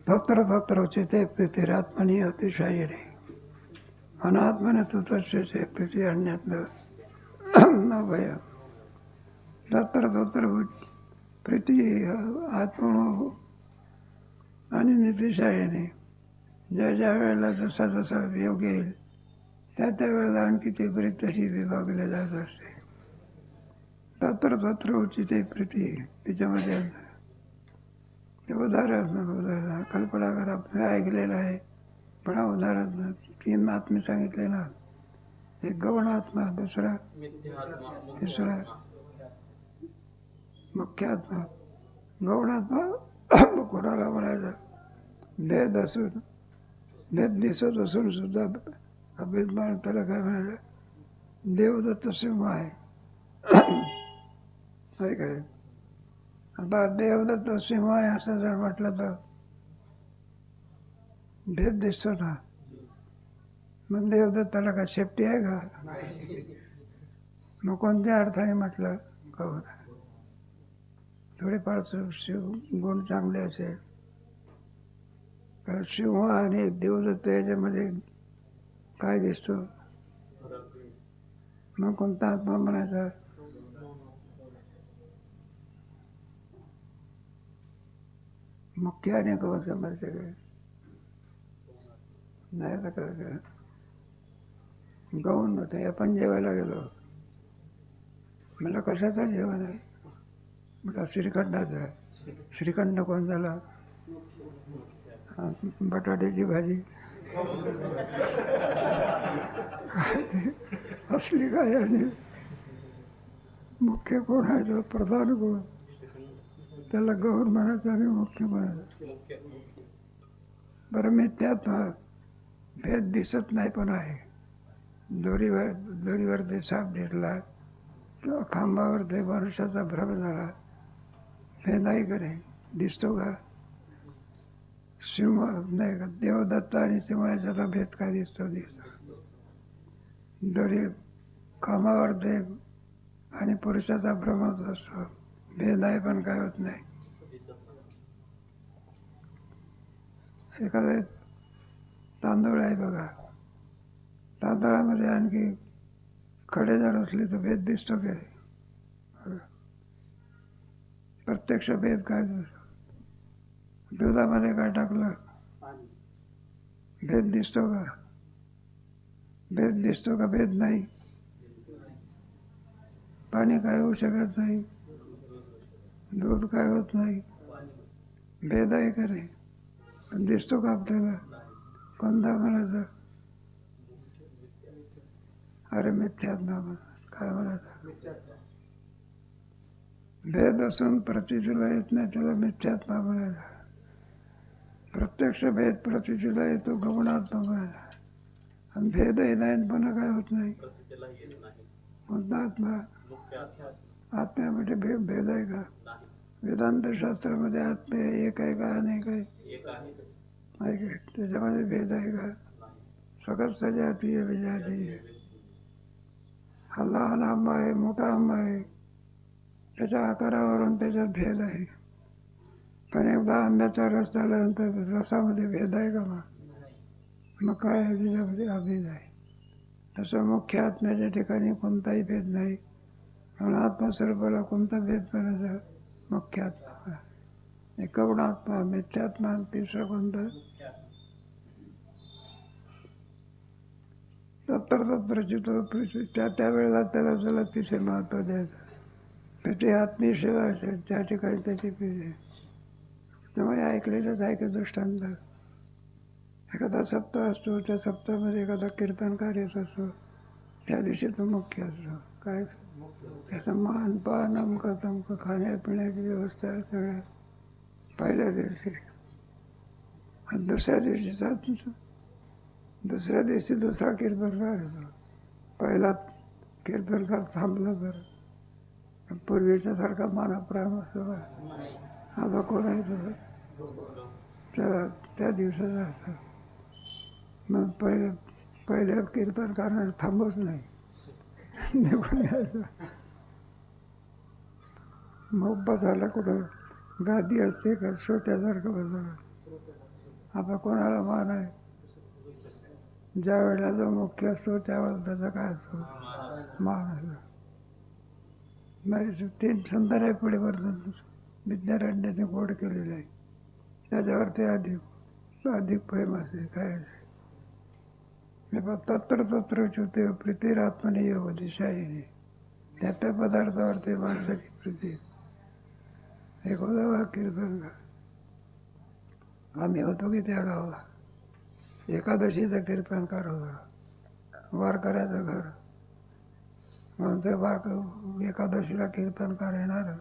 तत्र तत्र उचिते प्रीतिरात्मनि अतिशयिनी अनात्मने तु तस्य प्रीति अन्यत् न भय. तत्र तत्र प्रीती आत्मनो आणि नितिशायीने ज्या ज्या वेळेला जसा जसा योग येईल त्या त्या वेळेला आणखी ती प्रीती तशी विभागली जात असते. तत्र तत्र उचिते प्रीती तिच्यामध्ये ते उदाहरण कल्पना करा. ऐकलेलं आहे पण उदाहरण 3 आत्मे सांगितले ना. एक गौण आत्मा, दुसरा तिसरा मुख्य आत्मा. गौण आत्मा कोणाला म्हणायचा भेद असून भेद दिसत असून सुद्धा अभिमान त्याला काय म्हणायचं देवदत्त सिंह आहे. काय आता देवदत्त सिंह आहे असं जर म्हटलं तर भेद दिसतो ना. मग देवदत्ताला काय शेपटी आहे का? मग कोणत्या अर्थाने म्हटलं का थोडेफार शिव गुण चांगले असेल तर सिंह आणि देवदत्त याच्यामध्ये काय दिसतो? मग कोणता आत्मा म्हणायचा? मुख्य आणि गौण समजते काय? नाही तर काय गौण होते. आपण जेवायला गेलो. मला कशाचं जेवण आहे? म्हटलं श्रीखंडाचं. श्रीखंड कोण झाला? बटाट्याची भाजी. असली काय आणि मुख्य कोण आहे? तो प्रधान कोण? त्याला गौर म्हणायचं आणि मुख्य म्हणायचं. बरं मिथ्यात्मा भेद दिसत नाही पण आहे. दोरीवर ते साप दिसला किंवा खांबावर ते मनुष्याचा भ्रम झाला. भेद आहे का नाही? दिसतो का? सिंह नाही का? देवदत्त आणि सिंहाचा भेद काय दिसतो? दोरी खांबावर ते आणि पुरुषाचा भ्रम होत असतो. भेद आहे पण काय होत नाही. एखादे तांदूळ आहे बघा. तांदळामध्ये आणखी खडे जर असले तर भेद दिसतो की नाही? प्रत्यक्ष भेद काय दिसतो? दुधामध्ये काय टाकलं भेद दिसतो का? भेद दिसतो का? भेद नाही. पाणी काय होऊ शकत नाही. दूध काय होत नाही. भेद आहे का नाही? पण दिसतो का आपल्याला? कोणता म्हणायचा? अरे मिथ्यात्मा काय म्हणायचं? भेद असून प्रतीतीला येत नाही त्याला मिथ्यात्मा म्हणायचा. प्रत्यक्ष भेद प्रतीतीला येतो गौणात्मा म्हणायचा. आणि भेदही नाही पण काय होत नाही. कोणता आत्मा? आत्म्यामध्ये भेद आहे का? वेदांत शास्त्रामध्ये आत्मे एक आहे का अनेक आहे? आहे का? त्याच्यामध्ये भेद आहे का? सकट सजाती आहे विजाती आहे. हा लहान आंबा आहे मोठा आंबा आहे त्याच्या आकारावरून त्याच्यात भेद आहे. पण एकदा आंब्याचा रस झाल्यानंतर रसामध्ये भेद आहे का? मग काय आहे त्याच्यामध्ये? अभेद आहे. तसं मुख्य आत्म्याच्या ठिकाणी कोणताही भेद नाही. म्हणून आत्मस्वरूपाला कोणता भेद करायचा? मुख्य आत्मा. एक गौण आत्मा, मिथ्यात्मा, तिसरा कोणता? तत्र तत्र चितो त्या त्यावेळेला त्याला त्याला तिथे महत्त्व द्यायचं. त्याची आत्मीय सेवा असेल त्या ठिकाणी त्याची प्रीती. त्यामुळे ऐकलेलंच आहे की दृष्टांत. एखादा सप्ताह असतो त्या सप्ताहामध्ये एखादा कीर्तनकार येत असतो त्या दिवशी तो मुख्य असतो. काय त्याचं मान पान अमकं तमकं खाण्यापिण्याची व्यवस्था आहे सगळ्या पहिल्या दिवशी. आणि दुसऱ्या दिवशी दुसरा कीर्तनकार येतो. पहिला कीर्तनकार थांबला तर पूर्वीच्या सारखा मानाप्राम असतो का? आता कोण आहे तो? त्याला त्या दिवसाचा असतो. मग पहिल्या कीर्तनकाराने थांबवच नाही निघून यायचं. मग बसायला कुठं गादी असते का? श्रोत्यासारखं बसावं. आता कोणाला मान आहे? ज्या वेळेला जो मुख्य असतो त्यावेळेला त्याचा काय असतो? मान असतो. नाही, तीन सुंदर परिवर्तन विद्यारण्याने गोड केलेले आहे. त्याच्यावरती अधिक प्रेम असते. काय तत्र तत्र च्युते प्रीतीरात्मने योग दिशाही, त्या त्या पदार्थावरती माणसाची प्रीती. एक होता कीर्तन आम्ही होतो की त्या गावाला, एकादशीचा कीर्तनकार होता, वारकऱ्याचं घर. म्हणून ते एकादशीला कीर्तनकार येणार,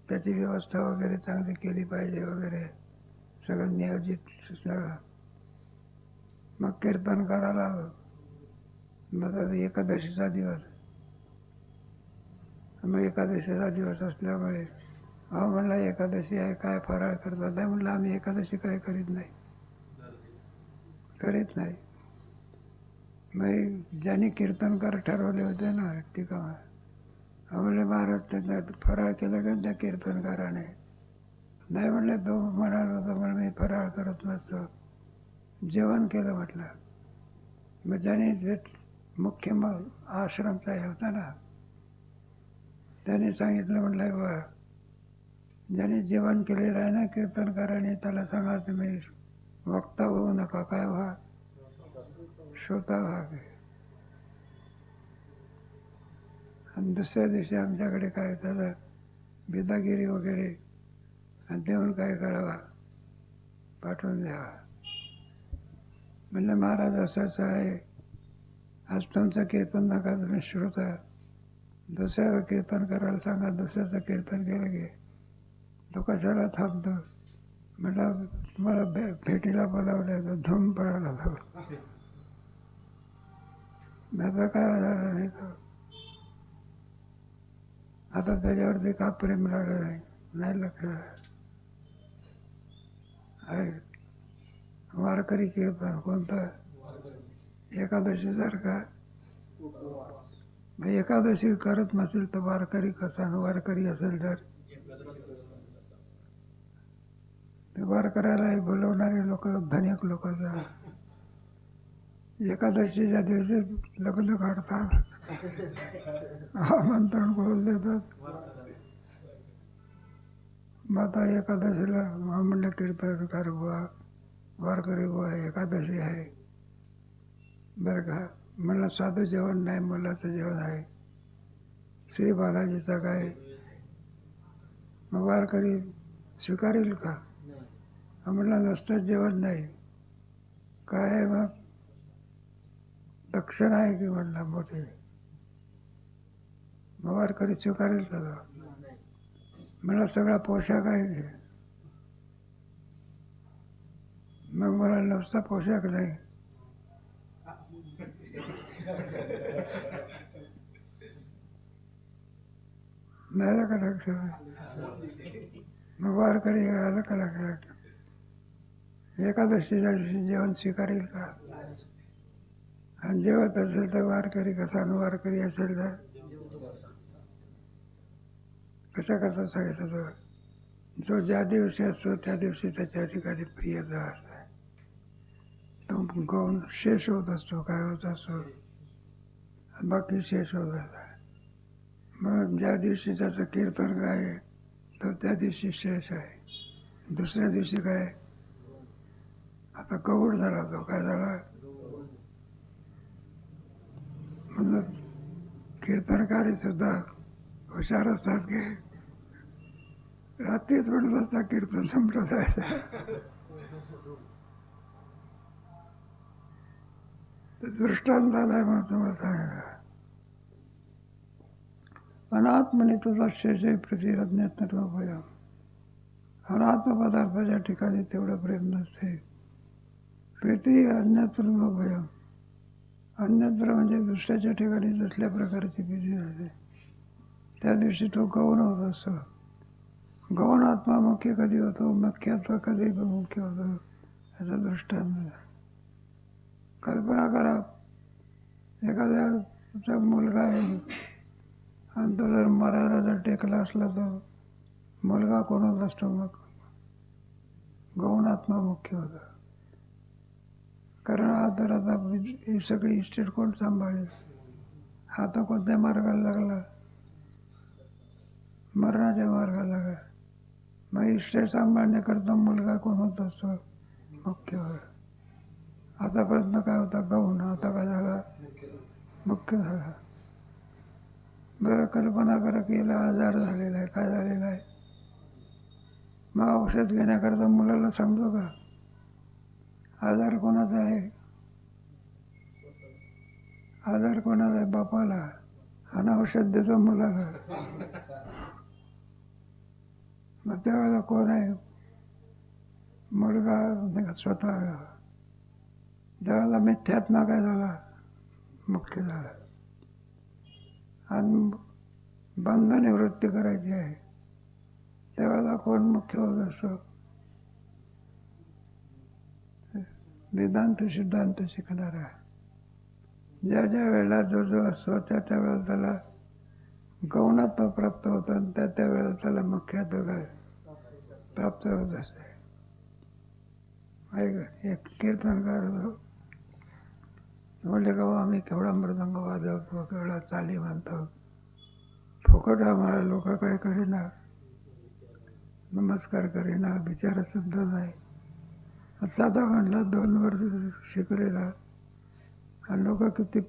त्याची व्यवस्था वगैरे चांगली केली पाहिजे वगैरे सगळं नियोजित सगळं. मग कीर्तनकाराला मग एकादशीचा दिवस, मग एकादशीचा दिवस असल्यामुळे अहो म्हणला एकादशी आहे, काय फराळ करतात? नाही म्हणलं आम्ही एकादशी काय करीत नाही. मग ज्यांनी कीर्तनकार ठरवले होते ना टीका, म्हणले महाराज त्यांना फराळ केलं का त्या कीर्तनकाराने? नाही म्हणले, तो म्हणाला होता म्हणून मी फराळ करत नसतो, जेवण केलं म्हटलं. मग ज्याने जे मुख्य आश्रमचा हे होता ना, त्याने सांगितलं म्हटलं बा, ज्याने जेवण केलेलं आहे ना कीर्तनकाराने, त्याला सांगा तुम्ही वक्ता होऊ नका, काय व्हा, श्रोता व्हा. आणि दुसऱ्या दिवशी आमच्याकडे काय त्याला बिदागिरी वगैरे आणि देऊन काय करावा, पाठवून द्यावा. म्हणलं महाराज असंच आहे, आज तुमचं कीर्तन नका तुम्ही श्रोता, दुसऱ्याचं कीर्तन करायला सांगा. दुसऱ्याचं कीर्तन केलं की तो कशाला थांबतो? म्हटलं तुम्हाला भेटीला बोलावलं तर धूम पडायला तो, आता काय झालं नाही तो. आता त्याच्यावरती का प्रेम राहिलं नाही लक्ष. वारकरी कीर्तन कोणतं? एकादशीसारखा. मग एकादशी करत नसेल तर वारकरी कसा? वारकरी असेल तर ते वारकऱ्याला बोलवणारे लोक धनिक लोक एकादशीच्या दिवशी लग्न काढतात, आमंत्रण करून देतात. मग आता एकादशीला म्हणलं कीर्तनकार बुवा, वारकरी बुवा, एकादशी आहे बरं का. म्हणलं साधं जेवण नाही, मुलाचं जेवण आहे, श्री बालाजीचा काय. मग वारकरी स्वीकारेल का? म्हणलं नुसतं जेवण नाही, काय आहे मग दक्षिणा आहे की म्हणला मोठी, मग वारकरी स्वीकारेल का? म्हणलं सगळा पोशाख आहे की. मग मला नुसता पोशाख नाही, नाही का लक्ष. मग वारकरी आलं का लक्षात, एकादशीच्या दिवशी जेवण स्वीकारेल का? आणि जेवत असेल तर वारकरी कसा, आणि वारकरी असेल तर कशा करता सांगितलं. जो ज्या दिवशी असतो त्या दिवशी त्याच्या ठिकाणी प्रियता असते, तो गौण शेष होत असतो, काय होत असतो, बाकी शेष होत असतो. मग ज्या दिवशी त्याचं कीर्तन काय तर त्या दिवशी शेष आहे, दुसऱ्या दिवशी काय आता गौड झाला, तो काय झाला. म्हणजे कीर्तनकारी सुद्धा हुशार असतात की रात्रीच म्हणत असता कीर्तन संपलं जायचं. दृष्टांत झालाय म्हणून तुम्हाला सांगा. अनात्मने तुझा शेष प्रतिरज्ञात्मभयम. अनात्म पदार्थाच्या ठिकाणी तेवढं प्रेम नसते. प्रीती अन्यत्र भयम, अन्यत्र म्हणजे दुसऱ्याच्या ठिकाणी दुसऱ्या प्रकारची प्रीती नसते. त्या दिवशी तो गौण होत असतो. गौण आत्मा मुख्य कधी होतो, मुख्यात्व कधी मुख्य होतो, याचा दृष्टांत. कल्पना करा, एखाद्याचा मुलगा आहे आणि तो जर मरायला जर टेकला असला तर मुलगा कोणाला असतो, मग गौण आत्मा मुख्य होता. कारण हा तर आता ही सगळी इस्टेट कोण सांभाळेल? हा तर कोणत्या मार्गाला लागला? मरणाच्या मार्गाला लागला. मग इस्टेट सांभाळण्याकरता मुलगा कोण होत असतो? मुख्य. आतापर्यंत काय होता? गौण. आता काय झाला? मुख्य झाला. बरं, कल्पना करा की याला आजार झालेला आहे. काय झालेला आहे? मग औषध घेण्याकरता मुलाला सांगतो का? आजार कोणाचा आहे? आजार कोणाला आहे? बापाला. आणि औषध देतो मुलाला. मग त्यावेळेला कोण आहे? मुलगा नाही का स्वतः. त्यावेळेला मिथ्यात्मा काय झाला? मुख्य झाला. आणि बंध निवृत्ती करायची आहे, त्यावेळेला कोण मुख्य होत असतो? वेदांत सिद्धांत शिकणारा. ज्या ज्या वेळेला जो जो असतो त्या त्यावेळेला त्याला गौणात्म प्राप्त होतं आणि त्या त्यावेळेला त्याला मुख्यत्व काय प्राप्त होत असते. एक कीर्तनकार होतो, म्हणले का आम्ही केवढा मृदंग वाजवतो, केवढा चाली म्हणतो, फुकट आम्हाला लोक काय करीना, नमस्कार करीना, बिचारा सुद्धा नाही. साधा म्हणला 2 वर्ष शिकलेला आणि लोक किती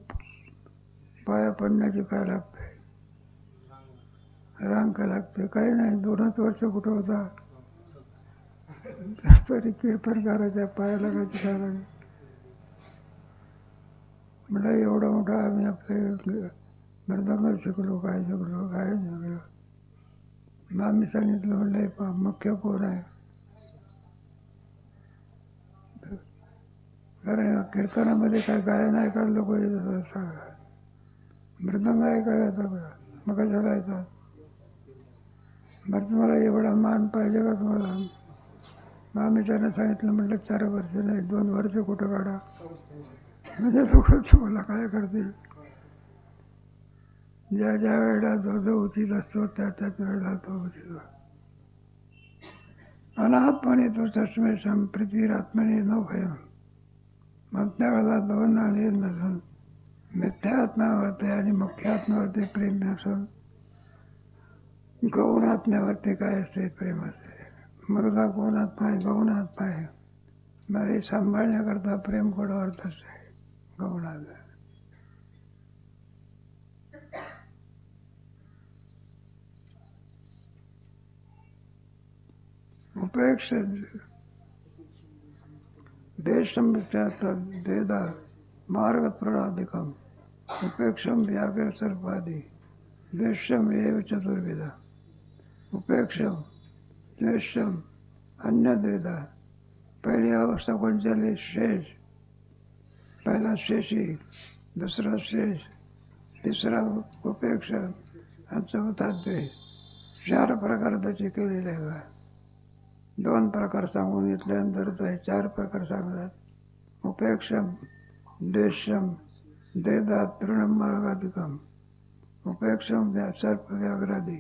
पाया पडण्याची काय लागते, रांग लागते, काही नाही. 2च वर्ष कुठं होता तरी कीर्तनकाराच्या पाया लागायची काय लागली. म्हणलं एवढा मोठा आम्ही आपले मृदंग शिकलो, काय शिकलो, काय शिकलो. मग आम्ही सांगितलं, म्हणलं मुख्य कोण आहे? कारण कीर्तनामध्ये काय गायन ऐकायला लोक येतात, सांगा मृदंग ऐकायला येतात का? मग कशाला येतात? बरं, तुम्हाला एवढा मान पाहिजे का तुम्हाला? मग आम्ही त्यांना सांगितलं, म्हटलं 4 वर्ष नाही, 2 वर्ष कुठं काढा, म्हणजे लोक तुम्हाला काय करतील? ज्या ज्या वेळेला जो जो उचित असतो त्या त्याच वेळेला तो उचित असतो. अनात्मने तो तस्मै संप्रीतिरात्मने न भयम. मग त्यावेळेला 2 आणि नसून मिथ्या आत्म्यावरती आणि मुख्य आत्म्यावरती प्रेम नसून गौण आत्म्यावरती काय असते? प्रेम असते. मुलगा कोण आत्मा आहे? गौण आत्मा आहे. मला सांभाळण्याकरता प्रेम कोणावरत असते? गौण आत्मा. उपेक्ष देशम वेदा मार्ग प्रणाधिकम उपेक्षम व्याघ्र सर्पादी द्वेषम एव चतुर्वेदा. उपेक्षम, द्वेषम, अन्य द्वेदा. पहिली अवस्था कोण झाली? शेष. पहिला शेषी, दुसरा शेष, तिसरा उपेक्षा आणि चौथा द्वेष. 4 प्रकार त्याचे केलेले आहे. 2 प्रकार सांगून घेतल्यानंतर ते 4 प्रकार सांगतात. उपेक्षम, द्वेषम, द्वेदा, तृणम मार्गाधिकम, उपेक्षम सर्प व्याघ्रादी,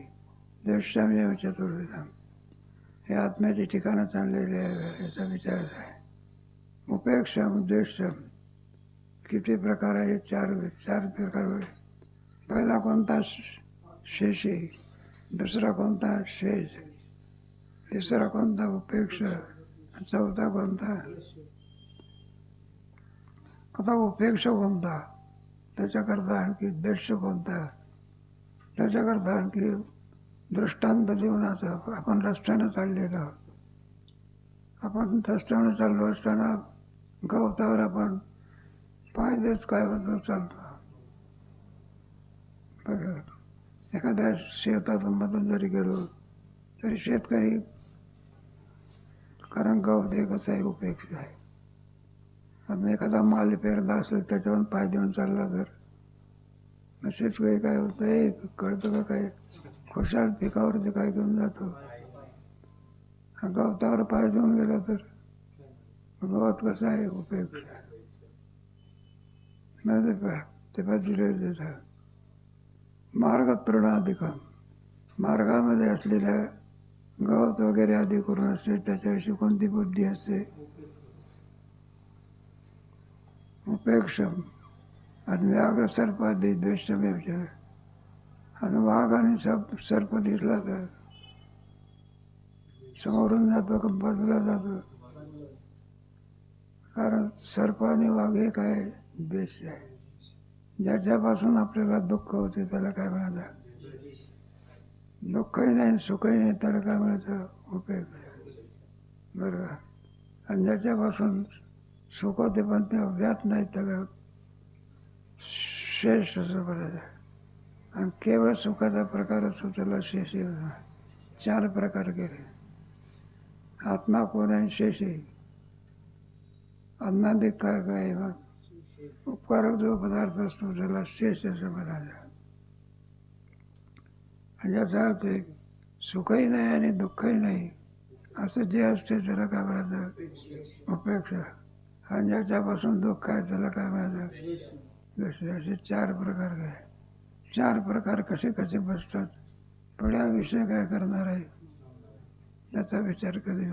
द्वेषम एव चतुर्विधम. हे आत्म्याची ठिकाणं चाललेली आहे, याचा विचार आहे. उपेक्षम, द्वेषम किती प्रकार आहे? 4 प्रकार. पहिला कोणता? शेषी. दुसरा कोणता? शेष. तिसरा कोणता? उपेक्षा. चौथा कोणता? आता उपेक्षा कोणता? त्याच्याकरता आणखी द्वेष कोणता? त्याच्याकरता आणखी दृष्टांत जीवनाचा. आपण रस्त्यानं चाललेलो, आपण रस्त्यानं चाललो असताना गवतावर आपण पायदेच काय होतं चालतो. एखाद्या शेतामधून जरी गेलो तरी शेतकरी, कारण गवत हे कसं आहे? उपेक्षा आहे. आपण एखादा माल पेरला असेल त्याच्यावर पाय देऊन चालला तर मग शेतकरी काय होतं? एक कळतं का काय? खुशाल पिकावरती काय घेऊन जातो? गवतावर पाय देऊन गेला तर गवत कसं आहे? उपेक्षा. ते दिले देतात. मार्ग तृणाधिकम. मार्गामध्ये असलेल्या गवत वगैरे आधी करून असते त्याच्याविषयी कोणती बुद्धी असते? उपेक्षम आणि व्याघ्र सर्पादी द्वेषमेव. आणि वाघ आणि सर्प दिसला तर समोरून जातो का बाजूला जातो? कारण सर्प आणि वाघ हे काय द्वेष आहे. ज्याच्यापासून आपल्याला दुःख होते त्याला काय म्हणायचं? दुःखही नाही सुखही नाही त्याला काय म्हणायचं? उपेक्षा. बरोबर. आणि ज्याच्यापासून सुख होते पण ते व्यात नाही त्याला शेष असं म्हणायचं. आणि केवळ सुखाचा प्रकार असतो त्याला शेषी. 4 प्रकार केले. आत्मा कोण आहे? शेषी. अन्नादी काय काय मग उपकारक जो पदार्थ असतो त्याला शेष असं म्हणायचं. म्हणजे याचा अर्थ सुखही नाही आणि दुःखही नाही असं जे असते त्याला काय म्हणायचं? उपेक्षा. आणि ज्याच्यापासून दुःख आहे त्याला काय म्हणायचं? द्वेष. असे 4 प्रकार काय. 4 प्रकार कसे कसे बसतात पण या विषय काय करणार आहे त्याचा विचार कधी